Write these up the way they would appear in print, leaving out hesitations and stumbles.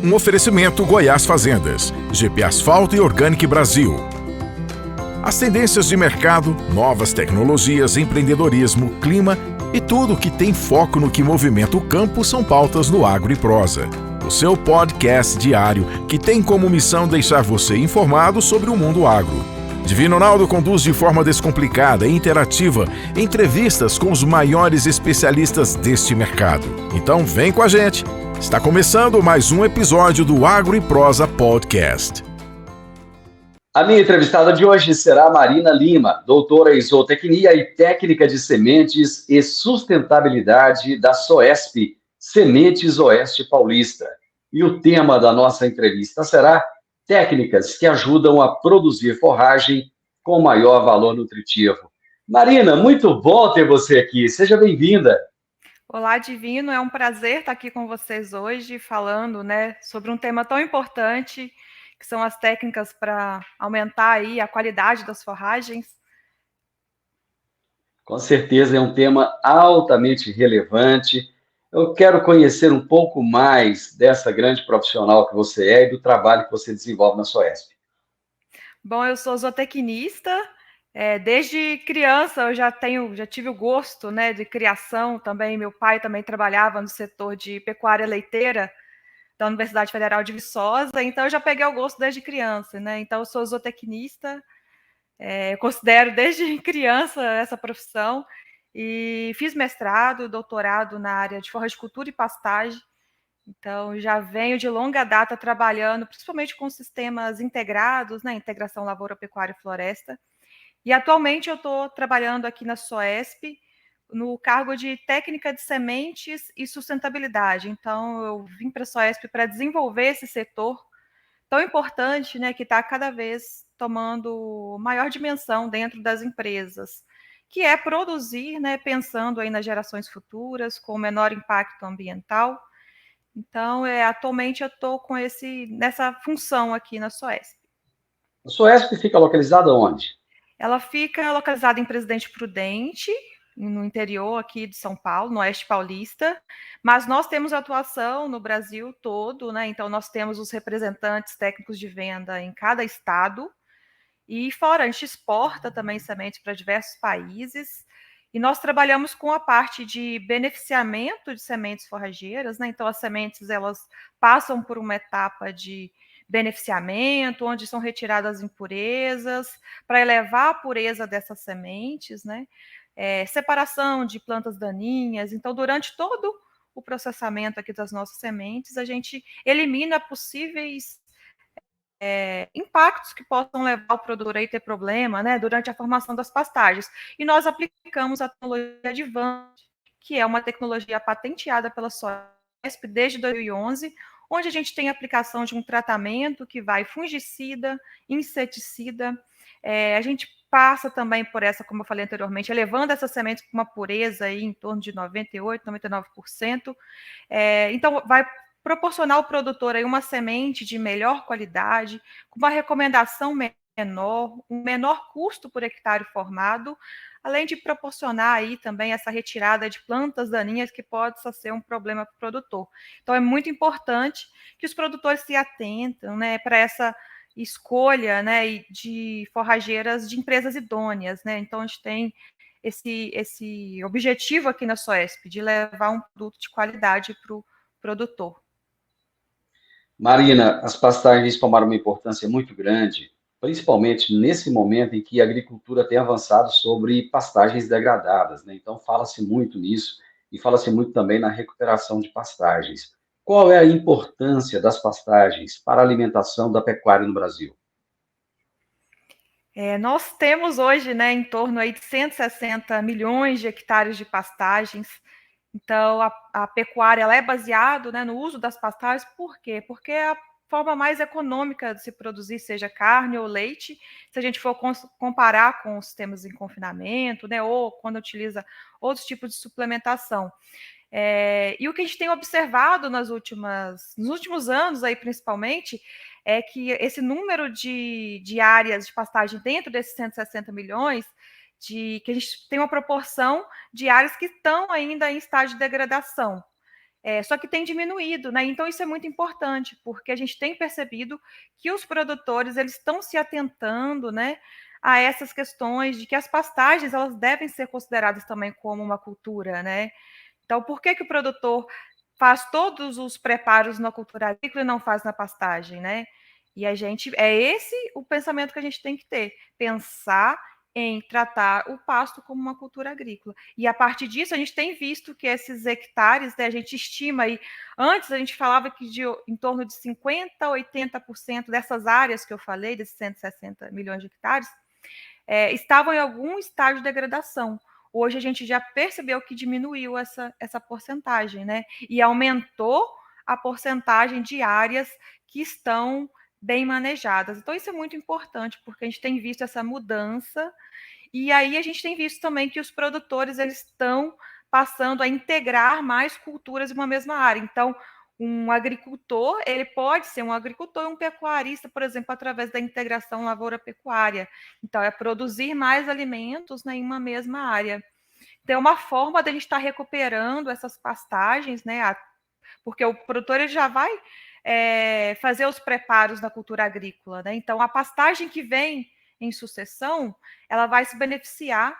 Um oferecimento Goiás Fazendas, GP Asfalto e Organic Brasil. As tendências de mercado, novas tecnologias, empreendedorismo, clima e tudo que tem foco no que movimenta o campo são pautas no Agro e Prosa. O seu podcast diário que tem como missão deixar você informado sobre o mundo agro. Divino Ronaldo conduz de forma descomplicada e interativa entrevistas com os maiores especialistas deste mercado. Então vem com a gente! Está começando mais um episódio do Agro e Prosa Podcast. A minha entrevistada de hoje será Marina Lima, doutora em zootecnia e técnica de sementes e sustentabilidade da SOESP, Sementes Oeste Paulista. E o tema da nossa entrevista será técnicas que ajudam a produzir forragem com maior valor nutritivo. Marina, muito bom ter você aqui. Seja bem-vinda. Olá, Divino. É um prazer estar aqui com vocês hoje falando, sobre um tema tão importante, que são as técnicas para aumentar aí a qualidade das forragens. Com certeza é um tema altamente relevante. Eu quero conhecer um pouco mais dessa grande profissional que você é e do trabalho que você desenvolve na SOESP. Bom, eu sou zootecnista. Desde criança eu já tive o gosto, de criação também. Meu pai também trabalhava no setor de pecuária leiteira da Universidade Federal de Viçosa, então eu já peguei o gosto desde criança, Então eu sou zootecnista, considero desde criança essa profissão e fiz mestrado, doutorado na área de forragicultura e pastagem. Então, já venho de longa data trabalhando, principalmente com sistemas integrados, integração lavoura, pecuária e floresta. E atualmente eu estou trabalhando aqui na SOESP, no cargo de técnica de sementes e sustentabilidade. Então, eu vim para a SOESP para desenvolver esse setor tão importante, que está cada vez tomando maior dimensão dentro das empresas, que é produzir, pensando aí nas gerações futuras, com menor impacto ambiental. Então, atualmente eu estou nessa função aqui na SOESP. A SOESP fica localizada onde? Ela fica localizada em Presidente Prudente, no interior aqui de São Paulo, no Oeste Paulista, mas nós temos atuação no Brasil todo, Então, nós temos os representantes técnicos de venda em cada estado, e fora, a gente exporta também sementes para diversos países, e nós trabalhamos com a parte de beneficiamento de sementes forrageiras, Então, as sementes, elas passam por uma etapa de beneficiamento, onde são retiradas impurezas, para elevar a pureza dessas sementes, separação de plantas daninhas. Então, durante todo o processamento aqui das nossas sementes, a gente elimina possíveis impactos que possam levar o produtor a ter problema, durante a formação das pastagens. E nós aplicamos a tecnologia Advante, que é uma tecnologia patenteada pela SOESP desde 2011, onde a gente tem a aplicação de um tratamento que vai fungicida, inseticida. A gente passa também por essa, como eu falei anteriormente, elevando essas sementes com uma pureza aí em torno de 98%, 99%. Então, vai proporcionar ao produtor aí uma semente de melhor qualidade, com uma recomendação menor, um menor custo por hectare formado, além de proporcionar aí também essa retirada de plantas daninhas que pode ser um problema para o produtor. Então, é muito importante que os produtores se atentem, para essa escolha, de forrageiras de empresas idôneas, Então, a gente tem esse objetivo aqui na SOESP, de levar um produto de qualidade para o produtor. Marina, as pastagens tomaram uma importância muito grande, principalmente nesse momento em que a agricultura tem avançado sobre pastagens degradadas, Então, fala-se muito nisso e fala-se muito também na recuperação de pastagens. Qual é a importância das pastagens para a alimentação da pecuária no Brasil? Nós temos hoje, em torno aí de 160 milhões de hectares de pastagens. Então, a pecuária ela é baseada, no uso das pastagens. Por quê? Porque é a forma mais econômica de se produzir, seja carne ou leite, se a gente for comparar com os sistemas em confinamento, ou quando utiliza outros tipos de suplementação. E o que a gente tem observado nos últimos anos, aí, principalmente, é que esse número de áreas de pastagem dentro desses 160 milhões, que a gente tem uma proporção de áreas que estão ainda em estágio de degradação. Só que tem diminuído, né? Então isso é muito importante, porque a gente tem percebido que os produtores eles estão se atentando, né, a essas questões de que as pastagens elas devem ser consideradas também como uma cultura, né? Então, por que o produtor faz todos os preparos na cultura agrícola e não faz na pastagem, né? E a gente é esse o pensamento que a gente tem que ter, pensar em tratar o pasto como uma cultura agrícola. E a partir disso, a gente tem visto que esses hectares, né, a gente estima aí, antes a gente falava que em torno de 50% a 80% dessas áreas que eu falei, desses 160 milhões de hectares, estavam em algum estágio de degradação. Hoje a gente já percebeu que diminuiu essa porcentagem, né? E aumentou a porcentagem de áreas que estão bem manejadas. Então, isso é muito importante, porque a gente tem visto essa mudança, e aí a gente tem visto também que os produtores eles estão passando a integrar mais culturas em uma mesma área. Então, um agricultor, ele pode ser um agricultor e um pecuarista, por exemplo, através da integração lavoura-pecuária. Então, é produzir mais alimentos, né, em uma mesma área. Então, é uma forma de a gente estar recuperando essas pastagens, né, porque o produtor ele já vai fazer os preparos da cultura agrícola, né? Então, a pastagem que vem em sucessão, ela vai se beneficiar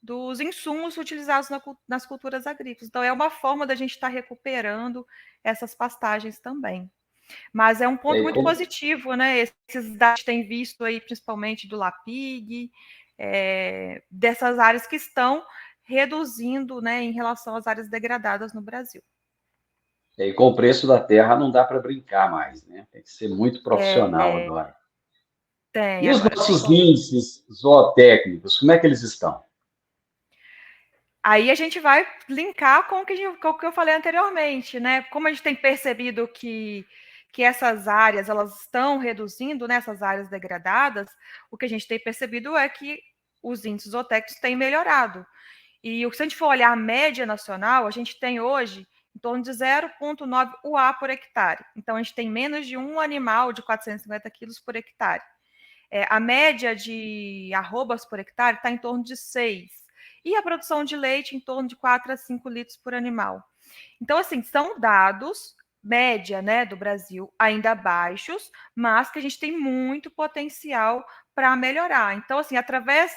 dos insumos utilizados nas culturas agrícolas. Então, é uma forma da gente estar recuperando essas pastagens também. Mas é um ponto muito positivo, né? Esses dados tem visto aí, principalmente do LAPIG, dessas áreas que estão reduzindo, né, em relação às áreas degradadas no Brasil. E com o preço da terra não dá para brincar mais, né? Tem que ser muito profissional agora. Tem, E os agora tem nossos como. índices zootécnicos, como é que eles estão? Aí a gente vai linkar com com o que eu falei anteriormente, né? Como a gente tem percebido que essas áreas elas estão reduzindo, né, essas áreas degradadas, o que a gente tem percebido é que os índices zootécnicos têm melhorado. E se a gente for olhar a média nacional, a gente tem hoje em torno de 0,9 UA por hectare. Então, a gente tem menos de um animal de 450 quilos por hectare. A média de arrobas por hectare está em torno de 6. E a produção de leite em torno de 4 a 5 litros por animal. Então, assim, são dados média, né, do Brasil ainda baixos, mas que a gente tem muito potencial para melhorar. Então, assim, através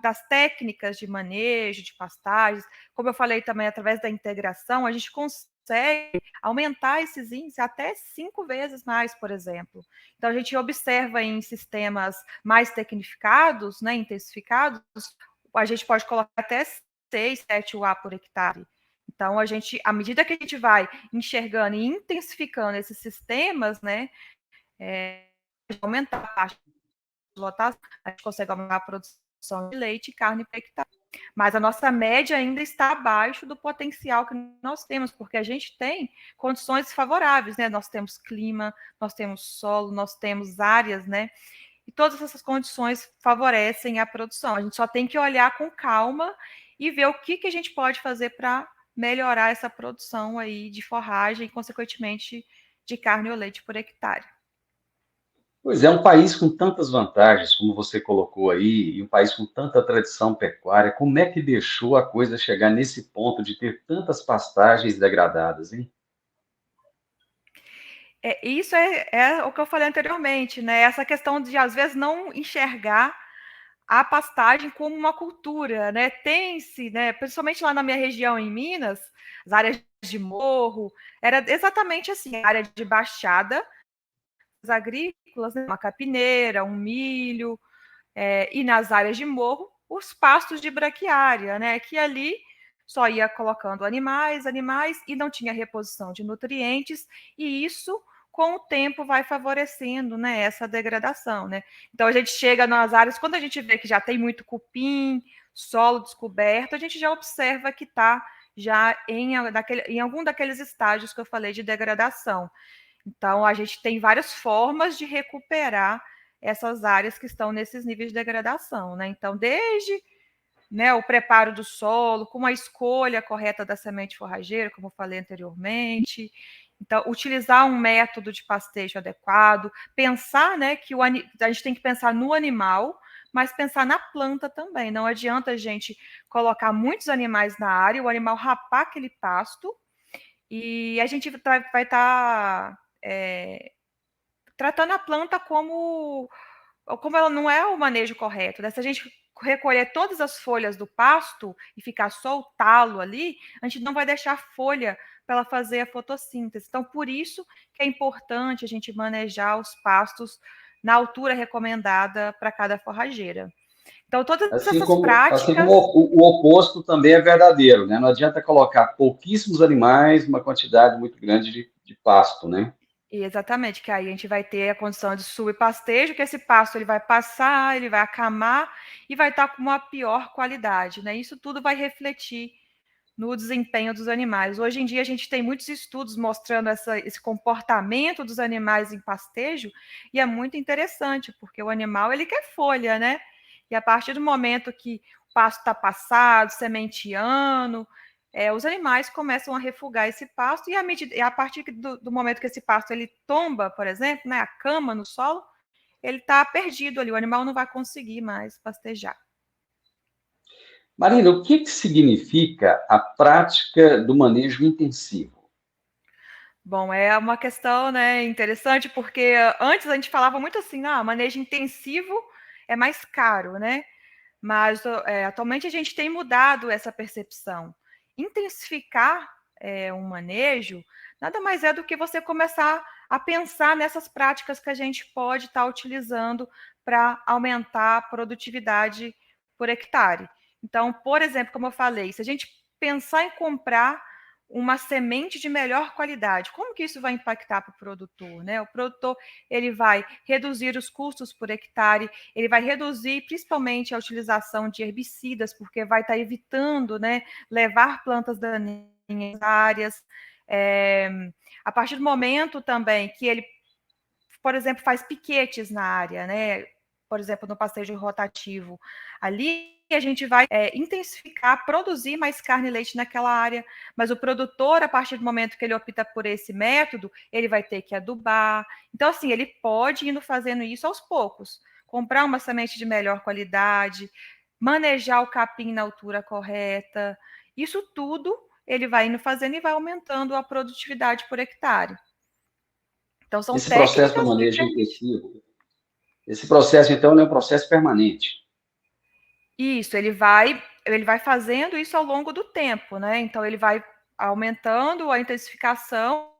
das técnicas de manejo, de pastagens, como eu falei também, através da integração, a gente consegue aumentar esses índices até 5 vezes mais, por exemplo. Então, a gente observa em sistemas mais tecnificados, né, intensificados, a gente pode colocar até 6, 7 UA por hectare. Então, a gente, à medida que a gente vai enxergando e intensificando esses sistemas, né, aumentar a taxa de lotação, a gente consegue aumentar a produção de leite e carne por hectare. Mas a nossa média ainda está abaixo do potencial que nós temos, porque a gente tem condições favoráveis, né? Nós temos clima, nós temos solo, nós temos áreas, né? E todas essas condições favorecem a produção. A gente só tem que olhar com calma e ver o que a gente pode fazer para melhorar essa produção aí de forragem e, consequentemente, de carne ou leite por hectare. Pois é, um país com tantas vantagens, como você colocou aí, e um país com tanta tradição pecuária, como é que deixou a coisa chegar nesse ponto de ter tantas pastagens degradadas, hein? Isso é o que eu falei anteriormente, né? Essa questão de, às vezes, não enxergar a pastagem como uma cultura, né? Tem-se, né, principalmente lá na minha região em Minas, as áreas de morro, era exatamente assim, área de baixada agrícolas, né, uma capineira, um milho, e nas áreas de morro, os pastos de braquiária, né? Que ali só ia colocando animais, e não tinha reposição de nutrientes, e isso com o tempo vai favorecendo, né, essa degradação, né? Então a gente chega nas áreas, quando a gente vê que já tem muito cupim, solo descoberto, a gente já observa que está já em algum daqueles estágios que eu falei de degradação. Então a gente tem várias formas de recuperar essas áreas que estão nesses níveis de degradação, né? Então, desde, né, o preparo do solo, com a escolha correta da semente forrageira, como eu falei anteriormente. Então, utilizar um método de pastejo adequado, pensar, né, que a gente tem que pensar no animal, mas pensar na planta também. Não adianta a gente colocar muitos animais na área, o animal rapar aquele pasto E a gente vai estar tratando a planta como ela não é o manejo correto, né? Se a gente recolher todas as folhas do pasto e ficar só o talo ali, a gente não vai deixar folha para ela fazer a fotossíntese. Então, por isso que é importante a gente manejar os pastos na altura recomendada para cada forrageira. Então, todas essas Assim como práticas. o oposto também é verdadeiro, né? Não adianta colocar pouquíssimos animais, uma quantidade muito grande de pasto, né? Exatamente, que aí a gente vai ter a condição de subpastejo, que esse pasto ele vai passar, ele vai acamar e vai estar com uma pior qualidade, né? Isso tudo vai refletir no desempenho dos animais. Hoje em dia a gente tem muitos estudos mostrando esse comportamento dos animais em pastejo e é muito interessante, porque o animal ele quer folha, né? E a partir do momento que o pasto está passado, sementeando, os animais começam a refugar esse pasto e a partir do momento que esse pasto ele tomba, por exemplo, né, a cama no solo, ele está perdido ali, o animal não vai conseguir mais pastejar. Marina, o que significa a prática do manejo intensivo? Bom, é uma questão, né, interessante, porque antes a gente falava muito assim, manejo intensivo é mais caro, né? Mas atualmente a gente tem mudado essa percepção. Intensificar um manejo nada mais é do que você começar a pensar nessas práticas que a gente pode estar utilizando para aumentar a produtividade por hectare. Então, por exemplo, como eu falei, se a gente pensar em comprar uma semente de melhor qualidade, como que isso vai impactar para o produtor, né? O produtor ele vai reduzir os custos por hectare, ele vai reduzir principalmente a utilização de herbicidas, porque vai estar evitando, né, levar plantas daninhas às áreas. A partir do momento também que ele, por exemplo, faz piquetes na área, né? Por exemplo, no pastejo rotativo, ali a gente vai intensificar, produzir mais carne e leite naquela área, mas o produtor, a partir do momento que ele opta por esse método, ele vai ter que adubar. Então, assim, ele pode ir fazendo isso aos poucos, comprar uma semente de melhor qualidade, manejar o capim na altura correta, isso tudo ele vai indo fazendo e vai aumentando a produtividade por hectare. Então, são Esse processo do técnicas manejo diferentes. intensivo, esse processo, então, é um processo permanente. Isso, ele vai fazendo isso ao longo do tempo, né? Então ele vai aumentando a intensificação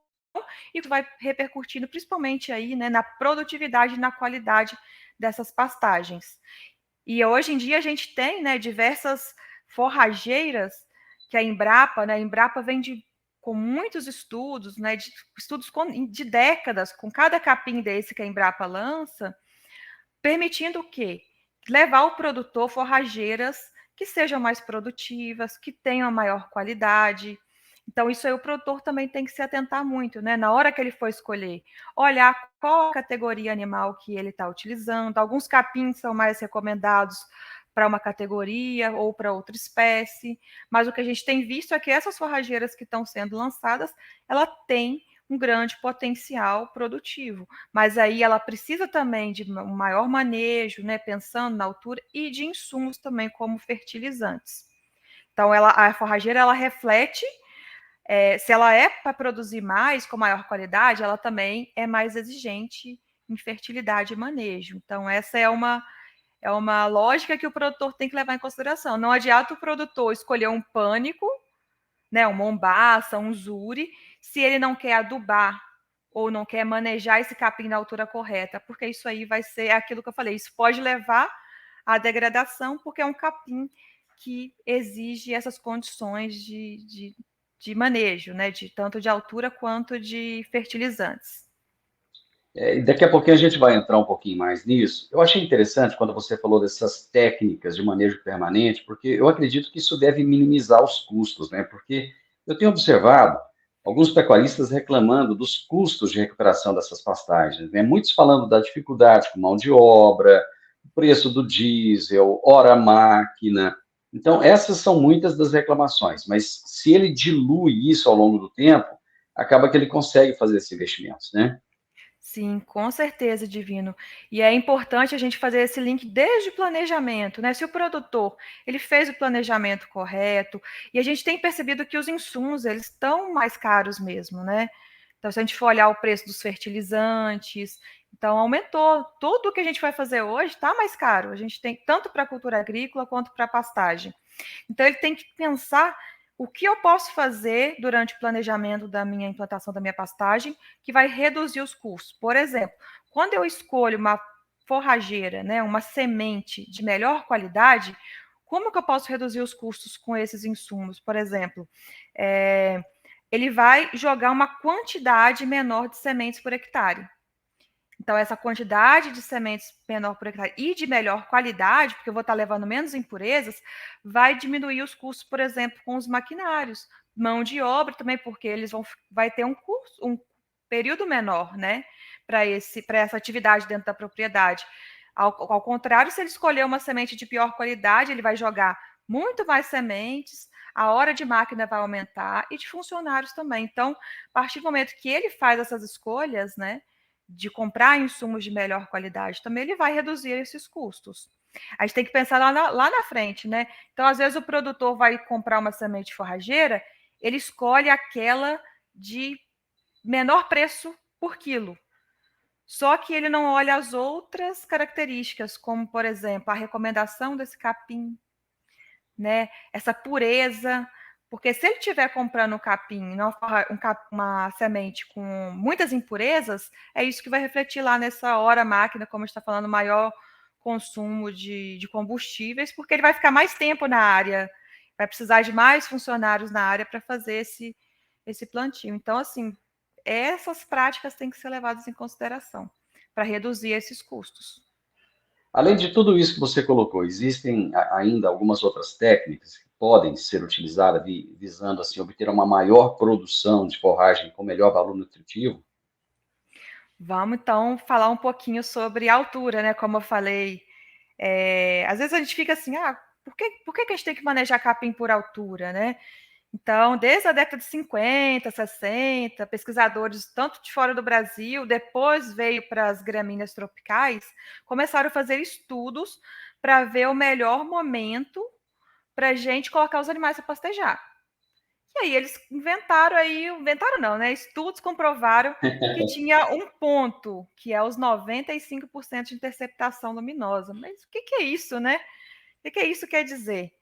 e vai repercutindo principalmente aí, né, na produtividade e na qualidade dessas pastagens. E hoje em dia a gente tem, né, diversas forrageiras que a Embrapa, né, a Embrapa vem com muitos estudos, né, estudos de décadas, com cada capim desse que a Embrapa lança, permitindo o quê? Levar ao produtor forrageiras que sejam mais produtivas, que tenham maior qualidade. Então, isso aí o produtor também tem que se atentar muito, né? Na hora que ele for escolher, olhar qual a categoria animal que ele está utilizando. Alguns capins são mais recomendados para uma categoria ou para outra espécie, mas o que a gente tem visto é que essas forrageiras que estão sendo lançadas, ela tem um grande potencial produtivo, mas aí ela precisa também de um maior manejo, né, pensando na altura, e de insumos também, como fertilizantes. Então, a forrageira, ela reflete, se ela é para produzir mais, com maior qualidade, ela também é mais exigente em fertilidade e manejo. Então, essa é uma lógica que o produtor tem que levar em consideração. Não adianta o produtor escolher um pânico, né, um mombaça, um zuri, se ele não quer adubar ou não quer manejar esse capim na altura correta, porque isso aí vai ser aquilo que eu falei, isso pode levar à degradação, porque é um capim que exige essas condições de manejo, né, tanto de altura quanto de fertilizantes. E daqui a pouquinho a gente vai entrar um pouquinho mais nisso. Eu achei interessante quando você falou dessas técnicas de manejo permanente, porque eu acredito que isso deve minimizar os custos, né? Porque eu tenho observado alguns pecuaristas reclamando dos custos de recuperação dessas pastagens, né? Muitos falando da dificuldade com mão de obra, preço do diesel, hora máquina. Então, essas são muitas das reclamações, mas se ele dilui isso ao longo do tempo, acaba que ele consegue fazer esses investimentos, né? Sim, com certeza, Divino. E é importante a gente fazer esse link desde o planejamento, né? Se o produtor ele fez o planejamento correto, e a gente tem percebido que os insumos eles estão mais caros mesmo, né? Então, se a gente for olhar o preço dos fertilizantes, então aumentou. Tudo que a gente vai fazer hoje está mais caro. A gente tem tanto para a cultura agrícola quanto para a pastagem. Então, ele tem que pensar o que eu posso fazer durante o planejamento da minha implantação da minha pastagem que vai reduzir os custos. Por exemplo, quando eu escolho uma forrageira, né, uma semente de melhor qualidade, como que eu posso reduzir os custos com esses insumos? Por exemplo, ele vai jogar uma quantidade menor de sementes por hectare. Então, essa quantidade de sementes menor por hectare e de melhor qualidade, porque eu vou estar levando menos impurezas, vai diminuir os custos, por exemplo, com os maquinários, mão de obra também, porque eles vai ter um período menor, né, para essa atividade dentro da propriedade. Ao contrário, se ele escolher uma semente de pior qualidade, ele vai jogar muito mais sementes, a hora de máquina vai aumentar e de funcionários também. Então, a partir do momento que ele faz essas escolhas, né, de comprar insumos de melhor qualidade, também ele vai reduzir esses custos. A gente tem que pensar lá na frente, né? Então, às vezes, o produtor vai comprar uma semente forrageira, ele escolhe aquela de menor preço por quilo. Só que ele não olha as outras características, como, por exemplo, a recomendação desse capim, né? Essa pureza, porque se ele estiver comprando um capim, uma semente com muitas impurezas, é isso que vai refletir lá nessa hora máquina, como está falando, maior consumo de combustíveis, porque ele vai ficar mais tempo na área, vai precisar de mais funcionários na área para fazer esse plantio. Então, assim, essas práticas têm que ser levadas em consideração para reduzir esses custos. Além de tudo isso que você colocou, existem ainda algumas outras técnicas que podem ser utilizadas visando assim obter uma maior produção de forragem com melhor valor nutritivo? Vamos então falar um pouquinho sobre a altura, né? Como eu falei, às vezes a gente fica assim, por que a gente tem que manejar capim por altura, né? Então, desde a década de 50, 60, pesquisadores tanto de fora do Brasil, depois veio para as gramíneas tropicais, começaram a fazer estudos para ver o melhor momento para a gente colocar os animais para pastejar. E aí eles inventaram não, né? Estudos comprovaram que tinha um ponto, que é os 95% de interceptação luminosa. Mas o que é isso, né? O que isso quer dizer?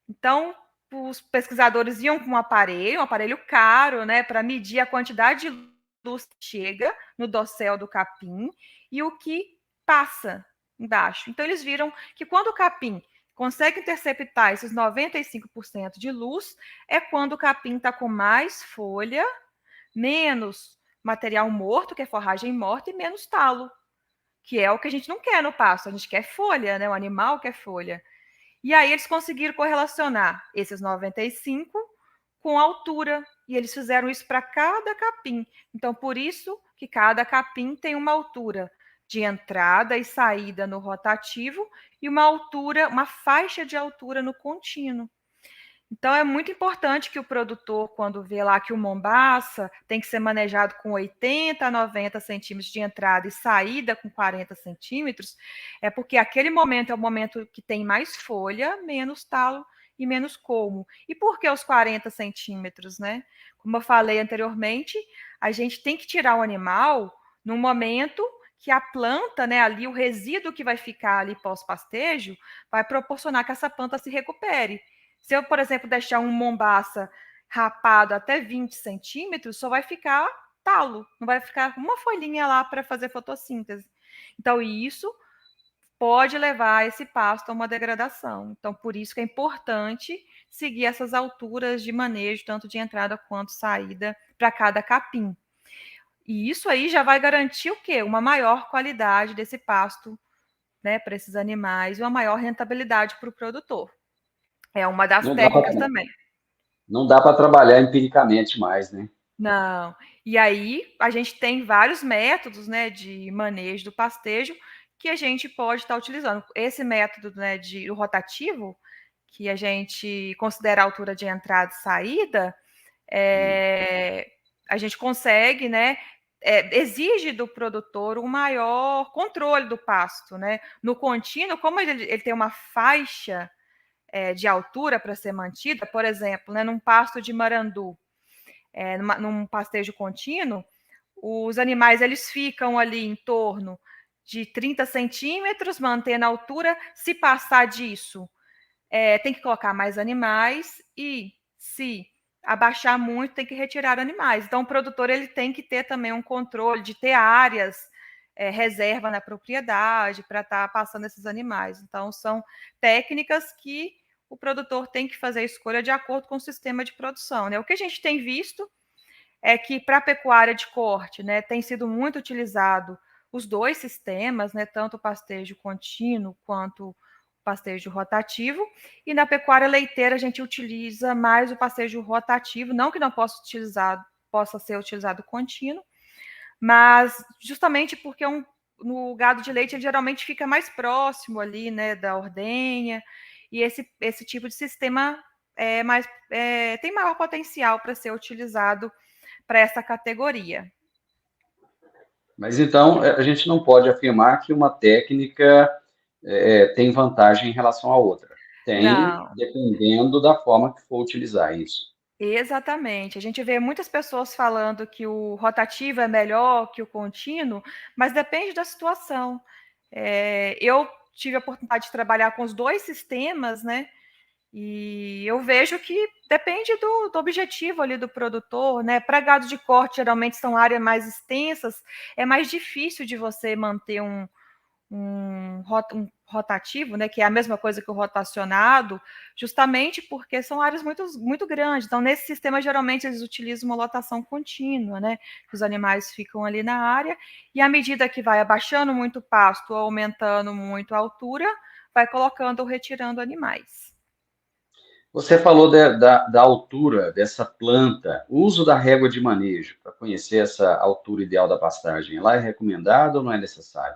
Então, os pesquisadores iam com um aparelho caro, né, para medir a quantidade de luz que chega no dossel do capim e o que passa embaixo. Então, eles viram que quando o capim consegue interceptar esses 95% de luz, é quando o capim está com mais folha, menos material morto, que é forragem morta, e menos talo, que é o que a gente não quer no pasto. A gente quer folha, né? O animal quer folha. E aí eles conseguiram correlacionar esses 95 com a altura. E eles fizeram isso para cada capim. Então, por isso que cada capim tem uma altura de entrada e saída no rotativo e uma altura, uma faixa de altura no contínuo. Então, é muito importante que o produtor, quando vê lá que o mombaça tem que ser manejado com 80 a 90 centímetros de entrada e saída com 40 centímetros, é porque aquele momento é o momento que tem mais folha, menos talo e menos colmo. E por que os 40 centímetros, né? Como eu falei anteriormente, a gente tem que tirar o animal no momento que a planta, né, ali, o resíduo que vai ficar ali pós-pastejo, vai proporcionar que essa planta se recupere. Se eu, por exemplo, deixar um mombaça rapado até 20 centímetros, só vai ficar talo, não vai ficar uma folhinha lá para fazer fotossíntese. Então, isso pode levar esse pasto a uma degradação. Então, por isso que é importante seguir essas alturas de manejo, tanto de entrada quanto saída, para cada capim. E isso aí já vai garantir o quê? Uma maior qualidade desse pasto, né, para esses animais e uma maior rentabilidade para o produtor. É uma das Não dá técnicas para também. não dá para trabalhar empiricamente mais, né? Não. E aí a gente tem vários métodos, né, de manejo do pastejo que a gente pode estar utilizando. Esse método, né, de o rotativo, que a gente considera a altura de entrada e saída, a gente consegue, né, exige do produtor um maior controle do pasto, né? No contínuo, como ele tem uma faixa de altura para ser mantida, por exemplo, né, num pasto de marandu, num pastejo contínuo, os animais eles ficam ali em torno de 30 centímetros, mantendo a altura. Se passar disso, tem que colocar mais animais e, se abaixar muito, tem que retirar animais. Então, o produtor ele tem que ter também um controle de ter áreas reserva na propriedade para estar passando esses animais. Então, são técnicas que o produtor tem que fazer a escolha de acordo com o sistema de produção, né? O que a gente tem visto é que para a pecuária de corte, né, tem sido muito utilizado os dois sistemas, né, tanto o pastejo contínuo quanto o pastejo rotativo, e na pecuária leiteira a gente utiliza mais o pastejo rotativo, não que não possa ser utilizado contínuo, mas justamente porque no gado de leite ele geralmente fica mais próximo ali, né, da ordenha, e esse tipo de sistema tem maior potencial para ser utilizado para essa categoria. Mas então a gente não pode afirmar que uma técnica tem vantagem em relação à outra. Tem, Não, dependendo da forma que for utilizar isso. exatamente. A gente vê muitas pessoas falando que o rotativo é melhor que o contínuo, mas depende da situação. Eu tive a oportunidade de trabalhar com os dois sistemas, né? E eu vejo que depende do objetivo ali do produtor, né? Para gado de corte, geralmente são áreas mais extensas, é mais difícil de você manter um rotativo, né, que é a mesma coisa que o rotacionado, justamente porque são áreas muito, muito grandes. Então, nesse sistema, geralmente, eles utilizam uma lotação contínua, né, que os animais ficam ali na área, e à medida que vai abaixando muito o pasto, ou aumentando muito a altura, vai colocando ou retirando animais. Você falou da altura dessa planta, o uso da régua de manejo para conhecer essa altura ideal da pastagem, ela é recomendada ou não é necessário?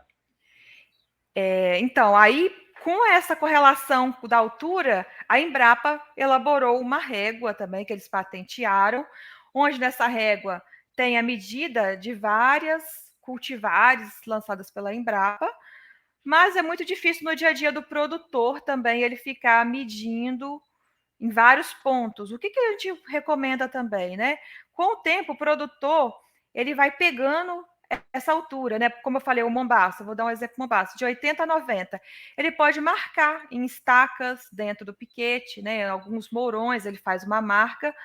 Então, aí, com essa correlação da altura, a Embrapa elaborou uma régua também, que eles patentearam, onde nessa régua tem a medida de várias cultivares lançadas pela Embrapa, mas é muito difícil no dia a dia do produtor também ele ficar medindo em vários pontos. O que a gente recomenda também, né? Com o tempo, o produtor ele vai pegando essa altura, né? Como eu falei, o Mombaça, vou dar um exemplo Mombaça, de 80 a 90. Ele pode marcar em estacas dentro do piquete, né? Em alguns mourões ele faz uma marca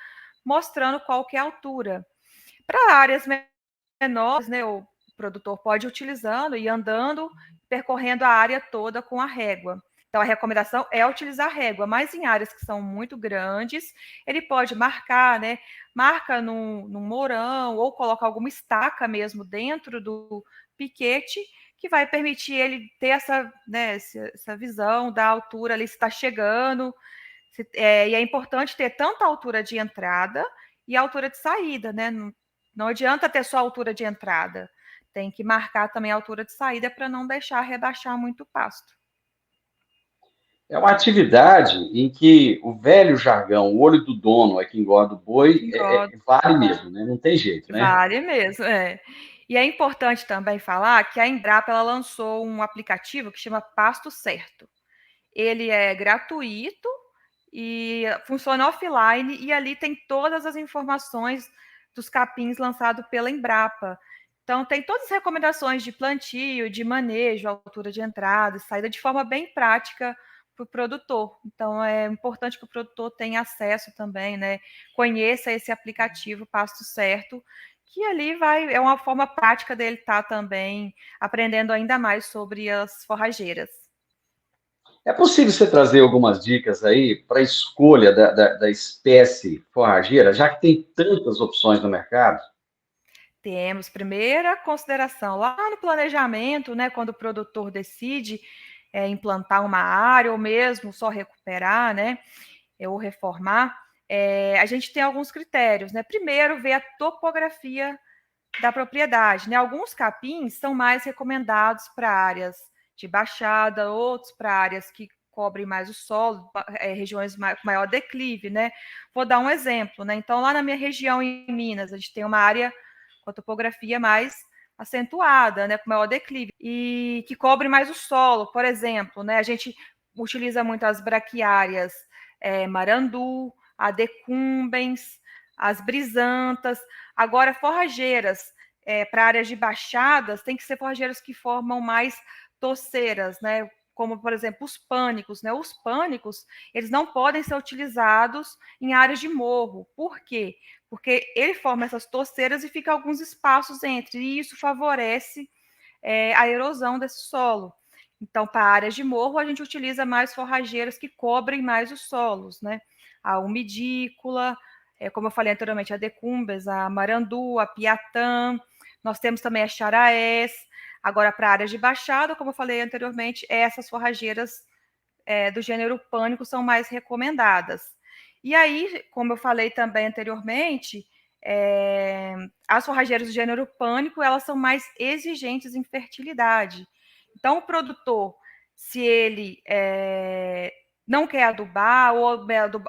mostrando qual que é a altura. Para áreas menores, né? O produtor pode ir utilizando e andando, percorrendo a área toda com a régua. Então, a recomendação é utilizar a régua, mas em áreas que são muito grandes, ele pode marcar, né? Marca num mourão ou coloca alguma estaca mesmo dentro do piquete, que vai permitir ele ter essa visão da altura ali, se está chegando. E é importante ter tanto a altura de entrada e a altura de saída, né? Não adianta ter só a altura de entrada. Tem que marcar também a altura de saída para não deixar rebaixar muito o pasto. É uma atividade em que o velho jargão, o olho do dono é que engorda o boi, vale mesmo, né? Não tem jeito, né? Vale mesmo, é. E é importante também falar que a Embrapa ela lançou um aplicativo que chama Pasto Certo. Ele é gratuito e funciona offline, e ali tem todas as informações dos capins lançados pela Embrapa. Então, tem todas as recomendações de plantio, de manejo, altura de entrada, saída, de forma bem prática para o produtor. Então, é importante que o produtor tenha acesso também, né? Conheça esse aplicativo Pasto Certo, que ali é uma forma prática dele estar também aprendendo ainda mais sobre as forrageiras. É possível você trazer algumas dicas aí para a escolha da espécie forrageira, já que tem tantas opções no mercado? Temos primeira consideração lá no planejamento, né, quando o produtor decide implantar uma área ou mesmo só recuperar, né, ou reformar, a gente tem alguns critérios, né? Primeiro, ver a topografia da propriedade, né? Alguns capins são mais recomendados para áreas de baixada, outros para áreas que cobrem mais o solo, regiões com maior declive, né? Vou dar um exemplo, né? Então, lá na minha região em Minas, a gente tem uma área com a topografia mais acentuada, né, com maior declive, e que cobre mais o solo. Por exemplo, né, a gente utiliza muito as braquiárias marandu, a decumbens, as brisantas. Agora, forrageiras para áreas de baixadas, tem que ser forrageiras que formam mais toceiras, né, como, por exemplo, os pânicos, né? Os pânicos, eles não podem ser utilizados em áreas de morro. Por quê? Porque ele forma essas toceiras e fica alguns espaços entre, e isso favorece a erosão desse solo. Então, para áreas de morro, a gente utiliza mais forrageiras que cobrem mais os solos, né? A umidícula, como eu falei anteriormente, a decumbens, a marandu, a piatã, nós temos também a charaés. Agora, para áreas de baixada, como eu falei anteriormente, essas forrageiras do gênero pânico são mais recomendadas. E aí, como eu falei também anteriormente, as forrageiras do gênero pânico, elas são mais exigentes em fertilidade. Então, o produtor, se ele não quer adubar ou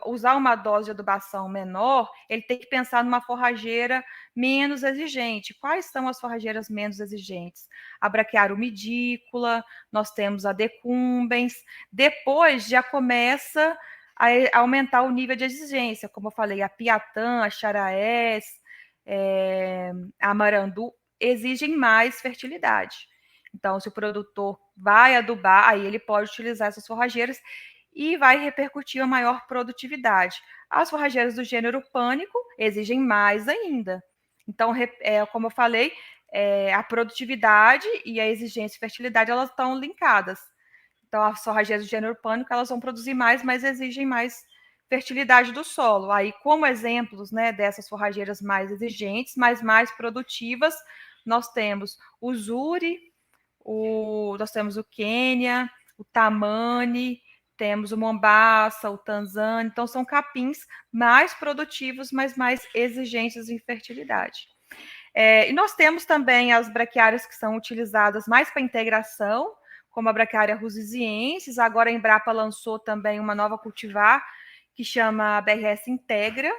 usar uma dose de adubação menor, ele tem que pensar numa forrageira menos exigente. Quais são as forrageiras menos exigentes? A braquiária umidícula, nós temos a decumbens. Depois já começa a aumentar o nível de exigência, como eu falei, a piatã, a charaés, a marandu exigem mais fertilidade. Então, se o produtor vai adubar, aí ele pode utilizar essas forrageiras e vai repercutir a maior produtividade. As forrageiras do gênero pânico exigem mais ainda. Então, como eu falei, a produtividade e a exigência e fertilidade, elas estão linkadas. Então, as forrageiras do gênero pânico, elas vão produzir mais, mas exigem mais fertilidade do solo. Aí, como exemplos, né, dessas forrageiras mais exigentes, mas mais produtivas, nós temos o Zuri, nós temos o Quênia, o Tamani, temos o Mombasa, o Tanzânia. Então, são capins mais produtivos, mas mais exigentes em fertilidade. E nós temos também as braquiárias que são utilizadas mais para integração, como a braquiária rusiziensis. Agora a Embrapa lançou também uma nova cultivar, que chama BRS Integra,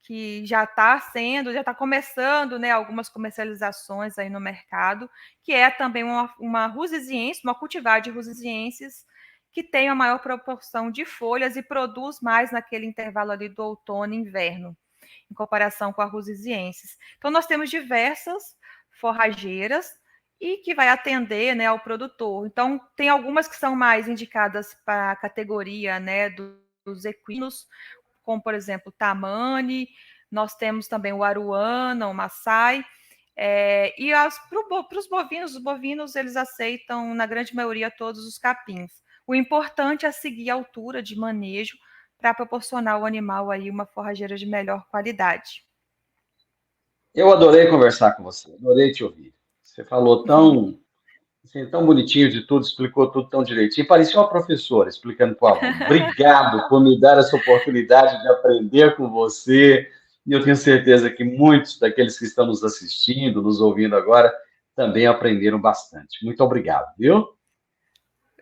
que já está começando, né, algumas comercializações aí no mercado, que é também uma rusiziensis, uma cultivar de rusiziensis, que tem a maior proporção de folhas e produz mais naquele intervalo ali do outono e inverno, em comparação com a rusiziensis. Então, nós temos diversas forrageiras e que vai atender, né, ao produtor. Então, tem algumas que são mais indicadas para a categoria, né, dos equinos, como, por exemplo, o Tamani, nós temos também o Aruana, o Maasai, e para os bovinos, os bovinos, eles aceitam, na grande maioria, todos os capins. O importante é seguir a altura de manejo para proporcionar ao animal aí uma forrageira de melhor qualidade. Eu adorei conversar com você, adorei te ouvir. Você falou tão bonitinho de tudo, explicou tudo tão direitinho. Parecia uma professora explicando para o aluno. Obrigado por me dar essa oportunidade de aprender com você. E eu tenho certeza que muitos daqueles que estão nos assistindo, nos ouvindo agora, também aprenderam bastante. Muito obrigado, viu?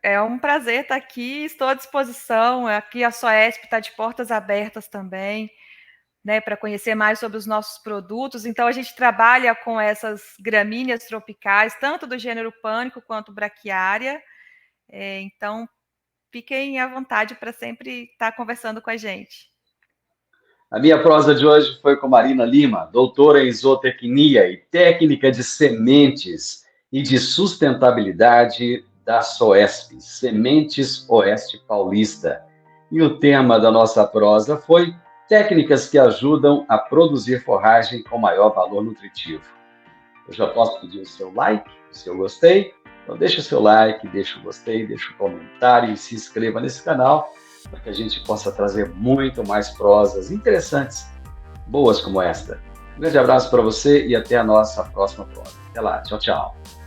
É um prazer estar aqui, estou à disposição. Aqui a SOESP está de portas abertas também, né, para conhecer mais sobre os nossos produtos. Então, a gente trabalha com essas gramíneas tropicais, tanto do gênero pânico quanto braquiária. Então, fiquem à vontade para sempre estar conversando com a gente. A minha prosa de hoje foi com Marina Lima, doutora em zootecnia e técnica de sementes e de sustentabilidade da SOESP, Sementes Oeste Paulista. E o tema da nossa prosa foi técnicas que ajudam a produzir forragem com maior valor nutritivo. Eu já posso pedir o seu like, o seu gostei. Então deixa o seu like, deixa o gostei, deixa o comentário e se inscreva nesse canal para que a gente possa trazer muito mais prosas interessantes, boas como esta. Um grande abraço para você e até a nossa próxima prosa. Até lá, tchau, tchau.